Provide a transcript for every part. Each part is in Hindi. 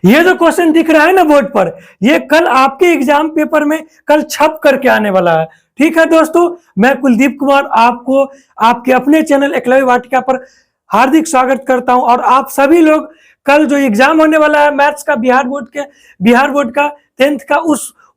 ये जो क्वेश्चन दिख रहा है ना बोर्ड पर, ये कल आपके एग्जाम पेपर में कल छप करके आने वाला है। ठीक है दोस्तों, मैं कुलदीप कुमार आपको आपके अपने चैनल एकलव्य वाटिका पर हार्दिक स्वागत करता हूं। और आप सभी लोग कल जो एग्जाम होने वाला है मैथ्स का, बिहार बोर्ड का 10th का,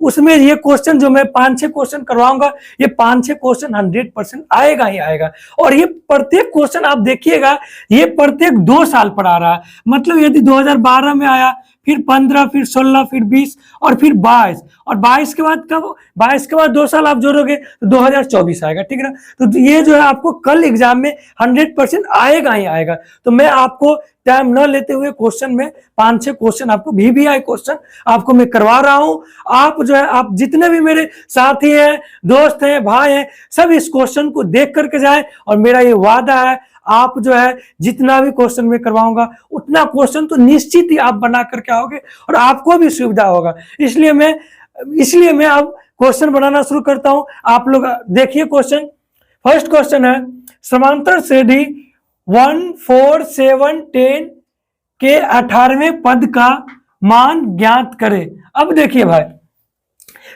उसमें ये क्वेश्चन जो मैं 5-6 क्वेश्चन करवाऊंगा, ये 5-6 क्वेश्चन 100% आएगा ही आएगा। और ये प्रत्येक क्वेश्चन आप देखिएगा, ये प्रत्येक 2 साल पर आ रहा है। मतलब यदि 2012 में आया, फिर 15, फिर 16, फिर 20 और फिर 22, और 22 के बाद कब, 22 के बाद 2 साल आप जोड़ोगे तो 2024 आएगा। ठीक है ना, तो ये जो है आपको कल एग्जाम में 100% आएगा ही आएगा। तो मैं आपको टाइम न लेते हुए क्वेश्चन में 5-6 क्वेश्चन आपको VBI क्वेश्चन आपको मैं करवा रहा हूं। आप जो है, आप जितने भी मेरे साथी हैं, दोस्त हैं, भाई हैं, सब इस क्वेश्चन को देख करके जाए। और मेरा ये वादा है, आप जो है जितना भी क्वेश्चन में करवाऊंगा उतना क्वेश्चन तो निश्चित ही आप बना करके आओगे और आपको भी सुविधा होगा। इसलिए मैं अब क्वेश्चन बनाना शुरू करता हूं। आप लोग देखिए क्वेश्चन। फर्स्ट क्वेश्चन है, समांतर श्रेणी 1, 4, 7, 10 के 18वें पद का मान ज्ञात करें। अब देखिए भाई,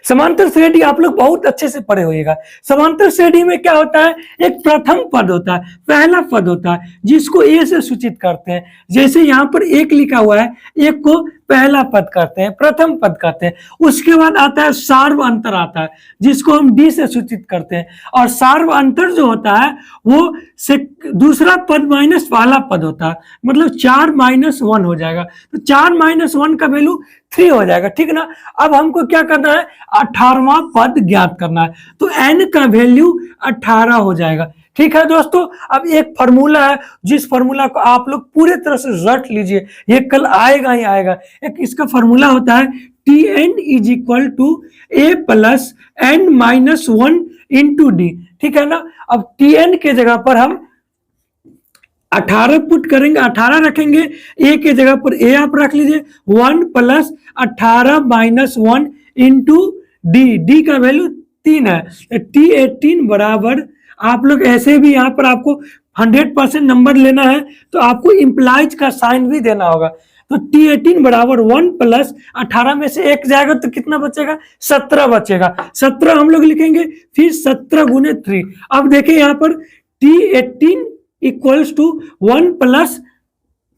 समांतर श्रेणी आप लोग बहुत अच्छे से पढ़े होइएगा। समांतर श्रेणी में क्या होता है, एक प्रथम पद होता है, पहला पद होता है, जिसको ए से सूचित करते हैं। जैसे यहाँ पर एक लिखा हुआ है, एक को पहला पद कहते हैं, प्रथम पद कहते हैं। उसके बाद आता है सार्व अंतर आता है, जिसको हम डी से सूचित करते हैं। और सार्व अंतर जो होता है वो से दूसरा पद माइनस पहला पद होता है, मतलब 4 - 1 हो जाएगा। तो 4 - 1 का वैल्यू 3 हो जाएगा। ठीक ना, अब हमको क्या करना है, 18वां पद ज्ञात करना है। तो n का वैल्यू 18 हो जाएगा। ठीक है दोस्तों, अब एक फॉर्मूला है, जिस फॉर्मूला को आप लोग पूरे तरह से रट लीजिए, ये कल आएगा ही आएगा। एक इसका फॉर्मूला होता है Tn = a + n - 1 × d। ठीक है ना, अब Tn के जगह पर हम 18 पुट करेंगे, 18 रखेंगे, a के जगह पर a आप रख लीजिए, 1 + 18 - 1 × d। d का वैल्यू 3 है। T18 बराबर, आप लोग ऐसे भी यहाँ पर आपको 100% नंबर लेना है तो आपको इंप्लाइज का साइन भी देना होगा। तो T18 बराबर 1 + 18 में से 1 जाएगा तो कितना बचेगा, 17 बचेगा। 17 हम लोग लिखेंगे, फिर 17 × 3। अब देखिए यहाँ पर T18 = 1 +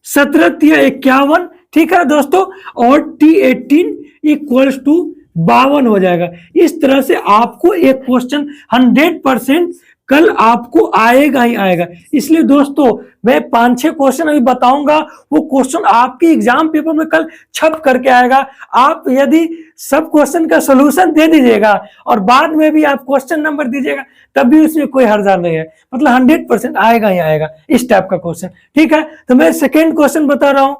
17 × 51। ठीक है दोस्तों, और T18 = 52 हो जाएगा। इस तरह से आपको एक क्वेश्चन 100% कल आपको आएगा ही आएगा। इसलिए दोस्तों मैं 5-6 क्वेश्चन अभी बताऊंगा, वो क्वेश्चन आपके एग्जाम पेपर में कल छप करके आएगा। आप यदि सब क्वेश्चन का सोल्यूशन दे दीजिएगा और बाद में भी आप क्वेश्चन नंबर दीजिएगा, तब भी उसमें कोई हर्जा नहीं है। मतलब 100% आएगा ही आएगा इस टाइप का क्वेश्चन। ठीक है, तो मैं सेकेंड क्वेश्चन बता रहा हूं।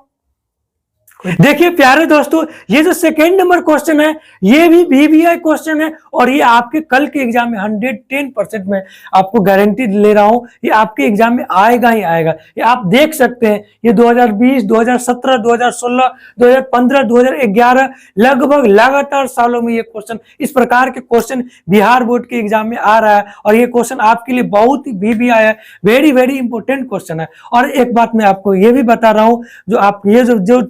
देखिए प्यारे दोस्तों, ये जो सेकेंड नंबर क्वेश्चन है, ये भी VBI क्वेश्चन है और ये आपके कल के एग्जाम में 110% में आपको गारंटी ले रहा हूं, ये आपके एग्जाम में आएगा ही आएगा। ये आप देख सकते हैं, ये 2020, 2017, 2016, 2015, 2011 लगभग लगातार सालों में ये क्वेश्चन, इस प्रकार के क्वेश्चन बिहार बोर्ड के एग्जाम में आ रहा है। और ये क्वेश्चन आपके लिए बहुत ही VBI है, वेरी वेरी इंपॉर्टेंट क्वेश्चन है। और एक बात मैं आपको ये भी बता रहा हूँ, जो आप ये जो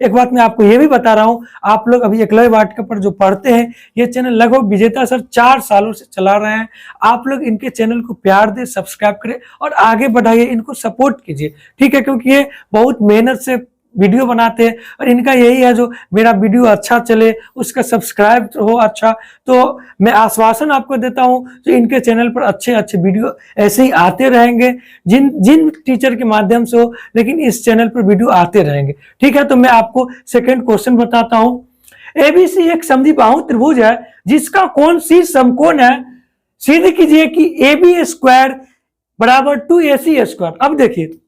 एक बात मैं आपको ये भी बता रहा हूं, आप लोग अभी एकलव्य वाटिका पर जो पढ़ते हैं, ये चैनल लगभग विजेता सर 4 सालों से चला रहे हैं। आप लोग इनके चैनल को प्यार दें, सब्सक्राइब करें और आगे बढ़ाइए, इनको सपोर्ट कीजिए। ठीक है, क्योंकि ये बहुत मेहनत से वीडियो बनाते हैं और इनका यही है, जो मेरा वीडियो अच्छा चले, उसका सब्सक्राइब हो अच्छा। तो मैं आश्वासन आपको देता हूं, तो इनके चैनल पर अच्छे अच्छे वीडियो ऐसे ही आते रहेंगे, जिन टीचर के माध्यम से हो, लेकिन इस चैनल पर वीडियो आते रहेंगे। ठीक है, तो मैं आपको सेकेंड क्वेश्चन बताता हूं। ABC एक समद्विबाहु त्रिभुज है जिसका कोण C समकोण है। सिद्ध कीजिए कि AB² = 2AC²। अब देखिए,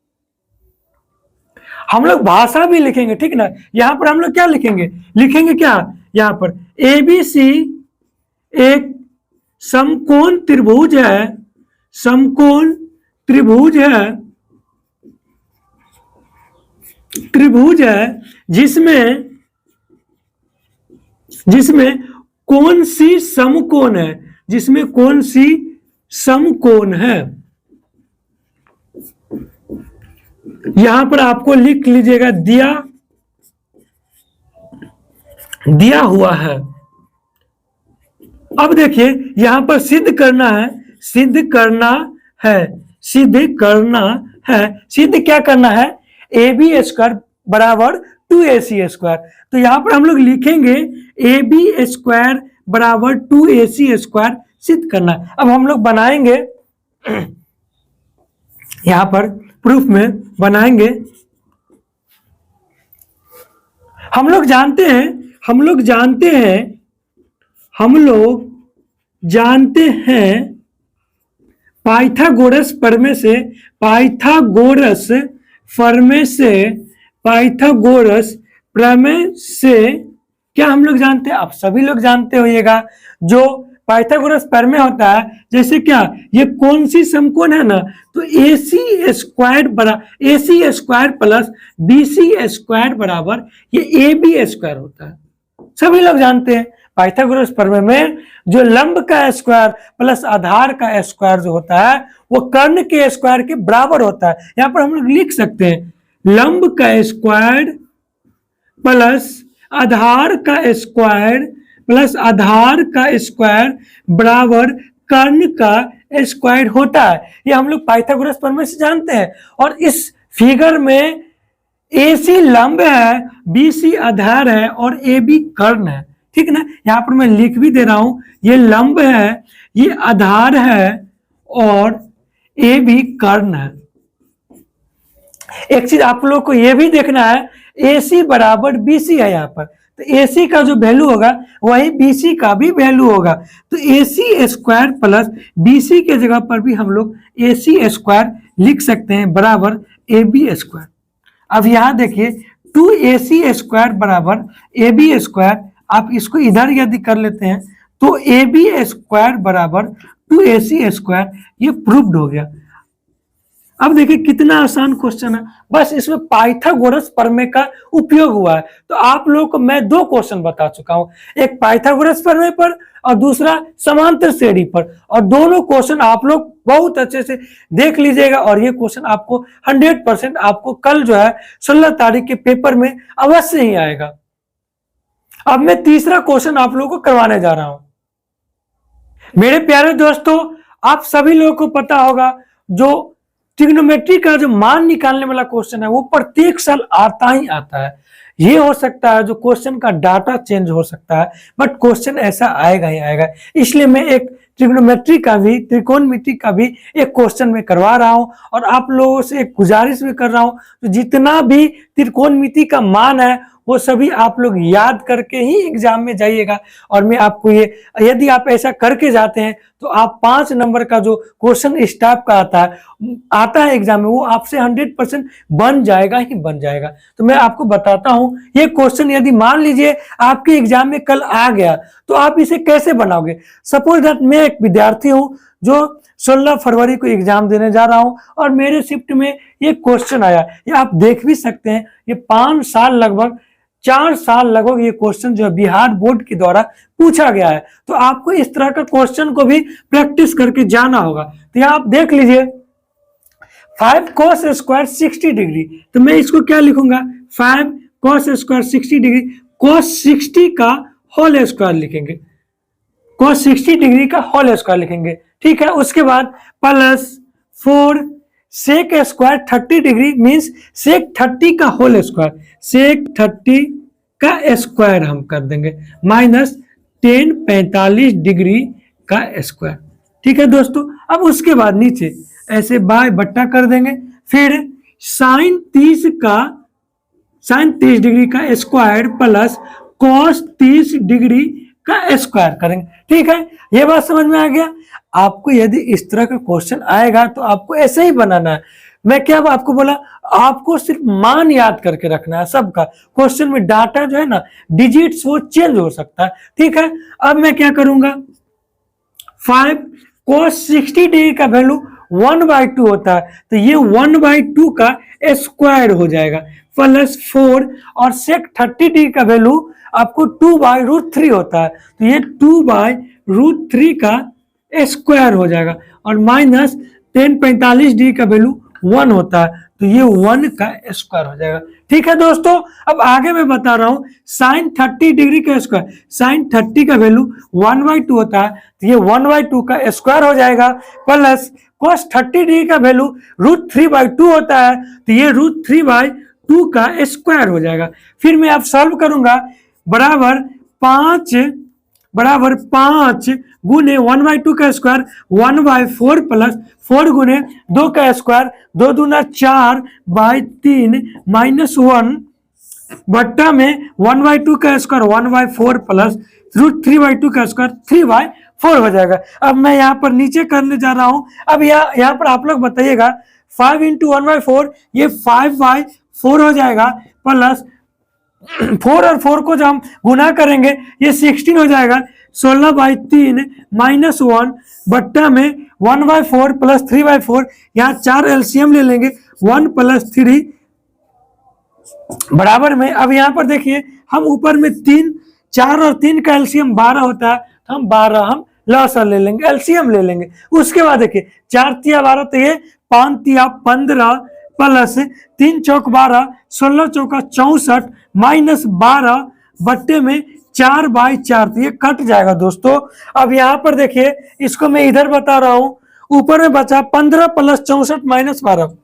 हम लोग भाषा भी लिखेंगे, ठीक ना। यहां पर हम लोग क्या लिखेंगे क्या, यहां पर ABC एक समकोण त्रिभुज है, समकोण त्रिभुज है जिसमें कोण C समकोण है, जिसमें कोण C समकोण है। यहां पर आपको लिख लीजिएगा, दिया दिया हुआ है। अब देखिए यहां पर सिद्ध करना है, सिद्ध करना है, सिद्ध करना है। सिद्ध क्या करना है? ए बी स्क्वायर बराबर 2ac²। तो यहां पर हम लोग लिखेंगे ए बी स्क्वायर बराबर 2ac² सिद्ध करना। अब हम लोग बनाएंगे, यहां पर प्रूफ में बनाएंगे। हम लोग जानते हैं, हम लोग जानते हैं, हम लोग जानते हैं पाइथागोरस प्रमेय से, पाइथागोरस प्रमेय से, पाइथागोरस प्रमेय से क्या हम लोग जानते हैं? आप सभी लोग जानते होइएगा जो पाइथागोरस प्रमेय होता है, जैसे क्या ये कौन सी समकोण है ना, तो AC² बरा AC² प्लस BC² बराबर ये AB² होता है। सभी लोग जानते हैं पाइथागोरस प्रमेय में जो लंब का स्क्वायर प्लस आधार का स्क्वायर जो होता है वो कर्ण के स्क्वायर के बराबर होता है। यहां पर हम लोग लिख सकते हैं लंब का स्क्वायर प्लस आधार का स्क्वायर प्लस आधार का स्क्वायर बराबर कर्ण का स्क्वायर होता है। ये हम लोग पाइथागोरस प्रमेय से जानते हैं। और इस फिगर में AC लंब है, BC आधार है और AB कर्ण है, ठीक ना। यहां पर मैं लिख भी दे रहा हूं, ये लंब है, ये आधार है और AB कर्ण है। एक चीज आप लोग को यह भी देखना है, AC बराबर BC है यहाँ पर, तो AC का जो वैल्यू होगा वही BC का भी वैल्यू होगा। तो AC² प्लस BC के जगह पर भी हम लोग AC² लिख सकते हैं बराबर AB²। अब यहां देखिए 2AC² बराबर AB², आप इसको इधर यदि कर लेते हैं तो AB² बराबर 2AC², ये प्रूव्ड हो गया। अब देखिए कितना आसान क्वेश्चन है, बस इसमें पाइथागोरस प्रमेय का उपयोग हुआ है। तो आप लोगों को मैं 2 क्वेश्चन बता चुका हूं, एक पाइथागोरस प्रमेय पर और दूसरा समांतर श्रेणी पर, और दोनों क्वेश्चन आप लोग बहुत अच्छे से देख लीजिएगा और ये क्वेश्चन आपको 100% आपको कल जो है 16 तारीख के पेपर में अवश्य ही आएगा। अब मैं तीसरा क्वेश्चन आप लोगों को करवाने जा रहा हूं। मेरे प्यारे दोस्तों, आप सभी लोगों को पता होगा जो ट्रिग्नोमेट्री का जो मान निकालने वाला क्वेश्चन है वो प्रत्येक साल आता ही आता है। ये हो सकता है जो क्वेश्चन का डाटा चेंज हो सकता है, बट क्वेश्चन ऐसा आएगा ही आएगा। इसलिए मैं एक ट्रिग्नोमेट्री का भी, त्रिकोणमिति का भी एक क्वेश्चन में करवा रहा हूं और आप लोगों से एक गुजारिश भी कर रहा हूं, तो जितना भी त्रिकोणमिति का मान है वो सभी आप लोग याद करके ही एग्जाम में जाइएगा। और मैं आपको ये, यदि आप ऐसा करके जाते हैं तो आप 5 नंबर का जो क्वेश्चन स्टाफ का आता है एग्जाम में, वो आपसे 100% बन जाएगा ही बन जाएगा। तो मैं आपको बताता हूं, ये क्वेश्चन यदि मान लीजिए आपके एग्जाम में कल आ गया तो आप इसे कैसे बनाओगे। सपोज दैट मैं एक विद्यार्थी हूं जो 16 फरवरी को एग्जाम देने जा रहा हूं और मेरे शिफ्ट में ये क्वेश्चन आया। ये आप देख भी सकते हैं, ये 5 साल लगभग 4 साल लगभग ये क्वेश्चन जो बिहार बोर्ड के द्वारा पूछा गया है। तो आपको इस तरह का क्वेश्चन को भी प्रैक्टिस करके जाना होगा। तो यहाँ आप देख लीजिए 5 cos² 60 डिग्री, तो मैं इसको क्या लिखूंगा, 5 cos² 60 डिग्री, cos 60 का होल स्क्वायर लिखेंगे, cos 60 डिग्री का होल स्क्वायर लिखेंगे, ठीक है। उसके बाद plus 4 sec² 30 degree means sec 30 का होल स्क्वायर, sec 30 का स्क्वायर हम कर देंगे, माइनस 10 45 डिग्री का स्क्वायर, ठीक है दोस्तों। अब उसके बाद नीचे ऐसे बाय बट्टा कर देंगे, फिर sin 30 डिग्री का स्क्वायर प्लस cos 30 डिग्री का स्क्वायर करेंगे, ठीक है। ये बात समझ में आ गया। आपको यदि इस तरह का क्वेश्चन आएगा तो आपको ऐसे ही बनाना है। मैं क्या आपको बोला, आपको सिर्फ मान याद करके रखना है सबका। क्वेश्चन में डाटा जो है ना, डिजिट्स वो चेंज हो सकता है, ठीक है। अब मैं क्या करूंगा, 5 cos 60 डिग्री का वैल्यू 1/2 होता है, तो ये 1/2 का स्क्वायर हो जाएगा, प्लस 4 और sec 30 डिग्री का वैल्यू आपको 2/√3 होता है, तो ये 2/√3 का स्क्वायर हो जाएगा, और माइनस 10 45 डिग्री का वैल्यू 1 होता है, तो ये 1 का स्क्वायर हो जाएगा, ठीक है दोस्तों, अब आगे मैं बता रहा हूं साइन 30 डिग्री का स्क्वायर, साइन 30 का वैल्यू 1/2 होता है, तो ये 1/2 का स्क्वायर हो जाएगा, प्लस cos 30 डिग्री का वैल्यू √3/2 होता है, तो ये √3/2 का स्क्वायर हो जाएगा। फिर मैं अब सॉल्व करूंगा, बराबर 5 गुने 1/2 का स्क्वायर 1/4 प्लस 4 गुने 2 का स्क्वायर 2 दूना 4/3 -1 बट्टा में 1/2 का स्क्वायर 1/4 प्लस √3/2 का स्क्वायर 3/4 हो जाएगा। अब मैं यहाँ पर नीचे करने जा रहा हूं। अब यहाँ पर आप लोग बताइएगा 5 × 1/4 ये 5/4 हो जाएगा, प्लस 4 और 4 को जब हम गुना करेंगे ये 16 हो जाएगा, 16/3 -1 बट्टा में 1/4 प्लस 3/4, यहाँ 4 एलसीएम ले लेंगे, 1 + 3 बराबर में। अब यहाँ पर देखिए हम ऊपर में 3, 4 और 3 का एलसीएम 12 होता है, तो हम 12 हम लॉस ले लेंगे, एलसीएम ले लेंगे। उसके बाद देखिए 4 × 12 तो ये 5 × 15 प्लस 3 चौक 12, 16 चौका 64 -12 बट्टे में 4/4, तो ये कट जाएगा दोस्तों। अब यहाँ पर देखिए इसको मैं इधर बता रहा हूं, ऊपर में बचा 15 + 64 -12।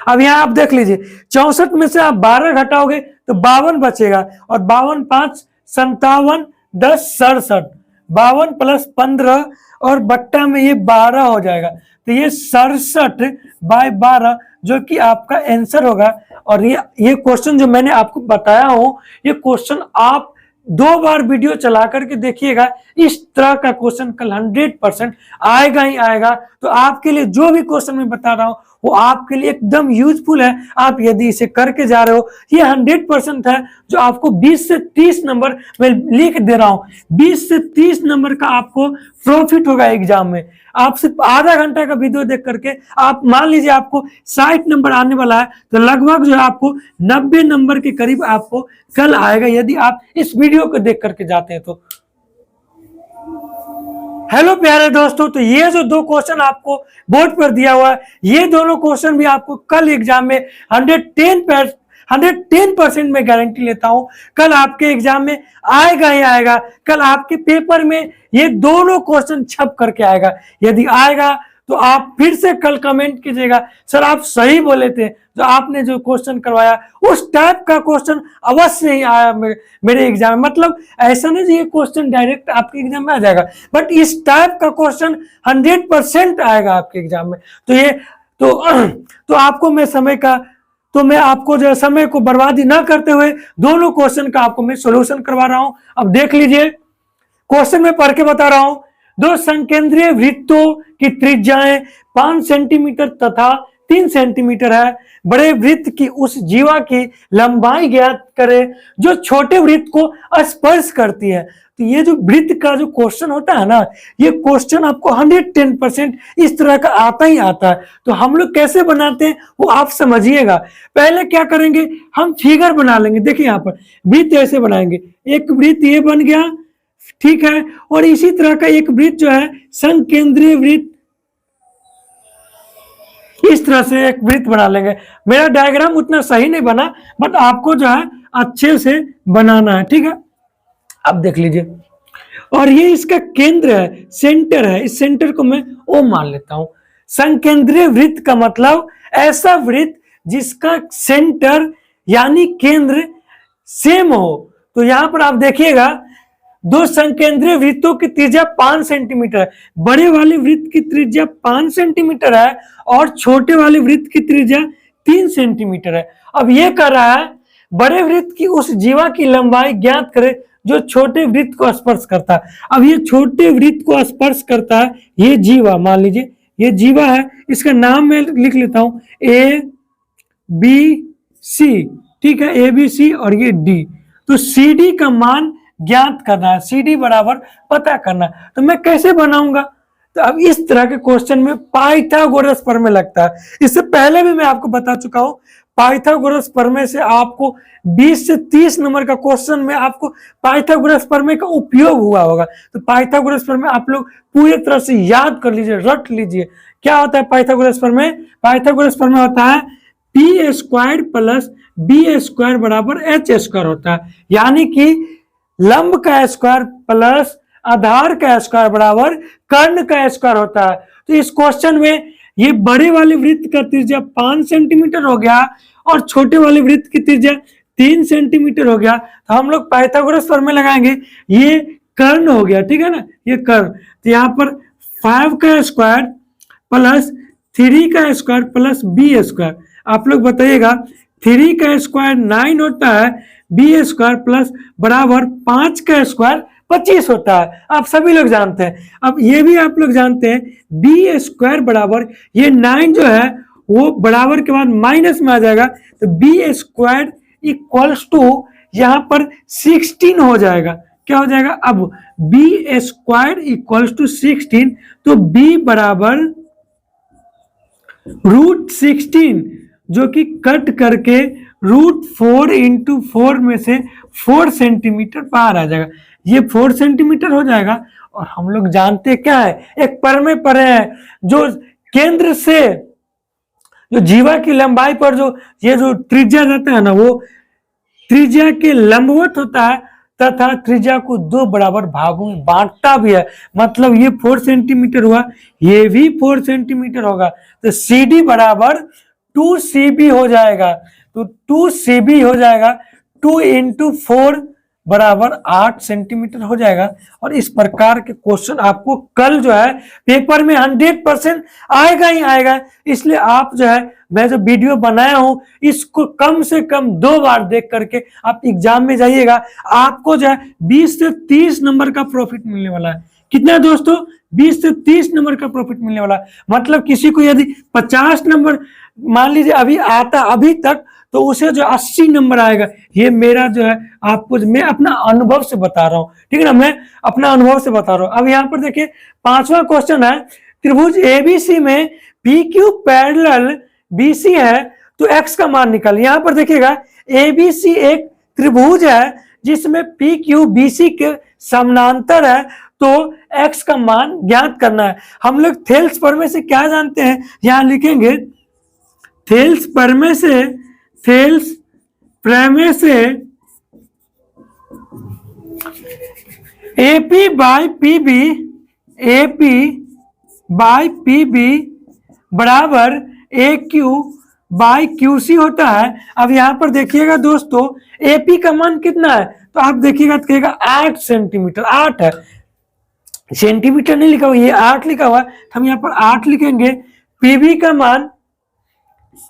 अब यहाँ आप देख लीजिए 64 में से आप 12 घटाओगे तो 52 बचेगा, और 52 5 57 10 67, 52 + 15 और बट्टा में ये 12 हो जाएगा, तो ये 67/12 जो कि आपका आंसर होगा। और ये क्वेश्चन जो मैंने आपको बताया हूं, ये क्वेश्चन आप 2 बार वीडियो चला करके देखिएगा, इस तरह का क्वेश्चन कल 100% आएगा ही आएगा। तो आपके लिए जो भी क्वेश्चन मैं बता रहा हूं वो आपके लिए एकदम यूजफुल है। आप यदि इसे करके जा रहे हो, ये 100% है, जो आपको 20 से 30 नंबर मैं लिख दे रहा हूं, 20 से 30 नंबर का आपको प्रॉफिट होगा एग्जाम में। आप सिर्फ आधा घंटा का वीडियो देख करके आप मान लीजिए आपको 60 नंबर आने वाला है, तो लगभग जो है आपको 90 नंबर के करीब आपको कल आएगा, यदि आप इस वीडियो को देख करके जाते हैं तो। हेलो प्यारे दोस्तों, तो ये जो 2 क्वेश्चन आपको बोर्ड पर दिया हुआ है, ये दोनों क्वेश्चन भी आपको कल एग्जाम में 110% में गारंटी लेता हूं कल आपके एग्जाम में आएगा ही आएगा। कल आपके पेपर में ये दोनों क्वेश्चन छप करके आएगा। यदि आएगा तो आप फिर से कल कमेंट कीजिएगा, सर आप सही बोले थे, जो आपने जो क्वेश्चन करवाया उस टाइप का क्वेश्चन अवश्य ही आया मेरे एग्जाम में। मतलब ऐसा नहीं ये क्वेश्चन डायरेक्ट आपके एग्जाम में आ जाएगा, बट इस टाइप का क्वेश्चन 100% आएगा आपके एग्जाम में। तो ये तो आपको मैं आपको जो समय को बर्बादी ना करते हुए दोनों क्वेश्चन का आपको मैं सॉल्यूशन करवा रहा हूं। अब देख लीजिए क्वेश्चन में पढ़ के बता रहा हूं। 2 संकेंद्रीय वृत्तों की त्रिज्याएं 5 सेंटीमीटर तथा 3 सेंटीमीटर है। बड़े वृत्त की उस जीवा की लंबाई ज्ञात करें जो छोटे वृत्त को स्पर्श करती है। तो ये जो वृत्त का जो क्वेश्चन होता है ना, ये क्वेश्चन आपको 110% इस तरह का आता ही आता है। तो हम लोग कैसे बनाते हैं वो आप समझिएगा। पहले क्या करेंगे, हम फिगर बना लेंगे। देखिए यहाँ पर वृत्त ऐसे बनाएंगे, एक वृत्त ये बन गया, ठीक है, और इसी तरह का एक वृत्त जो है संकेंद्रीय वृत्त, इस तरह से एक वृत्त बना लेंगे। मेरा डायग्राम उतना सही नहीं बना, बट आपको जो है अच्छे से बनाना है, ठीक है। अब देख लीजिए, और ये इसका केंद्र है, सेंटर है, इस सेंटर को मैं O मान लेता हूं। संकेंद्रीय वृत्त का मतलब ऐसा वृत्त जिसका सेंटर यानी केंद्र सेम हो। तो यहां पर आप देखिएगा 2 संकेंद्रीय वृत्तों की त्रिज्या 5 सेंटीमीटर है। बड़े वाले वृत्त की त्रिज्या 5 सेंटीमीटर है और छोटे वाले वृत्त की त्रिज्या 3 सेंटीमीटर है। अब ये कर रहा है बड़े वृत्त की उस जीवा की लंबाई ज्ञात करे जो छोटे वृत्त को स्पर्श करता है। अब ये छोटे वृत्त को स्पर्श करता है, ये जीवा, मान लीजिए ये जीवा है, इसका नाम मैं लिख लेता हूं ABC, ठीक है, ABC, और ये D। तो CD का मान ज्ञात करना है, CD बराबर पता करना। तो मैं कैसे बनाऊंगा, तो अब इस तरह के क्वेश्चन में पाइथागोरस प्रमेय लगता है। इससे पहले भी मैं आपको बता चुका हूं, पाइथागोरस प्रमेय से आपको 20 से 30 नंबर का क्वेश्चन में आपको पाइथागोरस प्रमेय का उपयोग हुआ होगा। तो पाइथागोरस प्रमेय आप लोग पूरी तरह से याद कर लीजिए, रट लीजिए। क्या होता है पाइथागोरस प्रमेय? पाइथागोरस प्रमेय होता है t square plus b square बराबर एच स्क्वायर होता है, यानी कि लंब का स्क्वायर प्लस आधार का स्क्वायर बराबर कर्ण का स्क्वायर होता है। तो इस क्वेश्चन में ये बड़े वाले वृत्त का त्रिज्या 5 सेंटीमीटर हो गया और छोटे वाले वृत्त की त्रिज्या 3 सेंटीमीटर हो गया। तो हम लोग पाइथागोरस प्रमेय लगाएंगे, ये कर्ण हो गया, ठीक है ना, ये कर्ण। तो यहाँ पर 5 का स्क्वायर प्लस 3 का स्क्वायर प्लस बी स्क्वायर, आप लोग बताइएगा 3 का स्क्वायर 9 होता है, बी स्क्वायर प्लस बराबर 5 का स्क्वायर 25 होता है, आप सभी लोग जानते हैं। अब ये भी आप लोग जानते हैं बी स्क्वायर बराबर ये 9 जो है वो बराबर के बाद माइनस में आ जाएगा, तो बी स्क्वायर इक्वल्स टू यहाँ पर 16 हो जाएगा। क्या हो जाएगा, अब बी स्क्वायर इक्वल्स टू 16, तो बी बराबर √16 जो कि कट करके √4 इंटू 4 में से 4 सेंटीमीटर बाहर आ जाएगा, ये 4 सेंटीमीटर हो जाएगा। और हम लोग जानते क्या है, एक परमे पर है जो केंद्र से जो जीवा की लंबाई पर जो ये जो त्रिज्या रहता है ना, वो त्रिज्या के लंबवत होता है तथा त्रिज्या को 2 बराबर भागों में बांटता भी है। मतलब ये 4 सेंटीमीटर हुआ, ये भी 4 सेंटीमीटर होगा, तो CD बराबर 2CB हो जाएगा। तो 2CB हो जाएगा, 2 इंटू 4 बराबर 8 सेंटीमीटर हो जाएगा। और इस प्रकार के क्वेश्चन आपको कल जो है पेपर में 100% आएगा ही आएगा। इसलिए आप जो है मैं जो वीडियो बनाया हूं इसको कम से कम 2 बार देख करके आप एग्जाम में जाइएगा। आपको जो है 20 से 30 नंबर का प्रॉफिट मिलने वाला है। कितना दोस्तों, 20 से 30 नंबर का प्रॉफिट मिलने वाला है। मतलब किसी को यदि 50 नंबर मान लीजिए अभी आता अभी तक, तो उसे जो 80 नंबर आएगा। ये मेरा जो है आपको मैं अपना अनुभव से बता रहा हूं, ठीक है ना, मैं अपना अनुभव से बता रहा हूं। अब यहाँ पर देखिए 5वां क्वेश्चन है, त्रिभुज एबीसी में पी क्यू पैरेलल बीसी है तो एक्स का मान निकाल। यहाँ पर देखिएगा एबीसी एक त्रिभुज है जिसमें पी क्यू बीसी के समानांतर है, तो एक्स का मान ज्ञात करना है। हम लोग थेल्स प्रमेय से क्या जानते हैं, यहाँ लिखेंगे थेल्स प्रमेय से AP बाई PB बराबर AQ बाई QC होता है। अब यहाँ पर देखिएगा दोस्तों AP का मान कितना है, तो आप देखिएगा तो कहेगा 8 सेंटीमीटर, 8 है, सेंटीमीटर नहीं लिखा हुआ, ये 8 लिखा हुआ है, तो हम यहाँ पर 8 लिखेंगे। PB का मान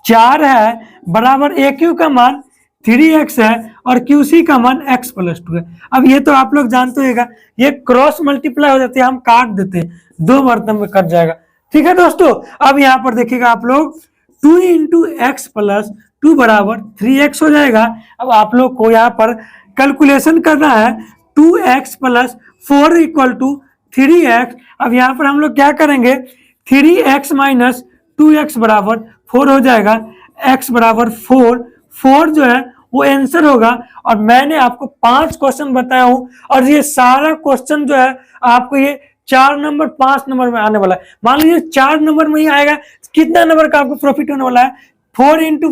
4 है बराबर AQ का मान 3x है और QC का मान x + 2 है। अब ये तो आप लोग जानते होगा, ये क्रॉस मल्टीप्लाई हो जाती है, हम काट देते हैं, 2 बर्तन में कट जाएगा, ठीक है दोस्तों। अब यहाँ पर देखिएगा आप लोग 2 इंटू x + 2 बराबर 3x हो जाएगा। अब आप लोग को यहाँ पर कैलकुलेशन करना है, 2x + 4 = 3x। अब यहाँ पर हम लोग क्या करेंगे, 3x - 2x बराबर 4 हो जाएगा, x बराबर 4 जो है वो आंसर होगा। और मैंने आपको 5 क्वेश्चन बताया हूं और ये सारा क्वेश्चन जो है आपको ये 4 नंबर 5 नंबर में आने वाला है। मान लीजिए 4 नंबर में ही आएगा, कितना नंबर का आपको प्रॉफिट होने वाला है, 4 इंटू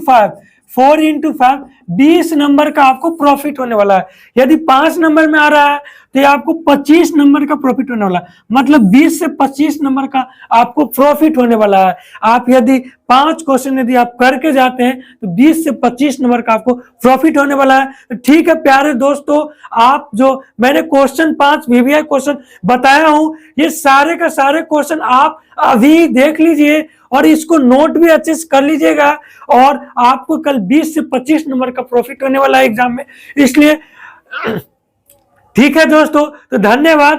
5 20 नंबर का आपको प्रॉफिट होने वाला है। यदि 5 नंबर में आ रहा है तो ये आपको 25 नंबर का प्रॉफिट होने वाला है। मतलब 20 से 25 नंबर का आपको प्रॉफिट होने वाला है। आप यदि 5 क्वेश्चन यदि आप करके जाते हैं तो 20 से 25 नंबर का आपको प्रॉफिट होने वाला है। तो ठीक है प्यारे दोस्तों, आप जो मैंने क्वेश्चन 5 VVI क्वेश्चन बताया हूं, ये सारे का सारे क्वेश्चन आप अभी देख लीजिए और इसको नोट भी अच्छे से कर लीजिएगा। और आपको कल 20 से 25 नंबर का प्रॉफिट होने वाला है एग्जाम में। इसलिए ठीक है दोस्तों, तो धन्यवाद।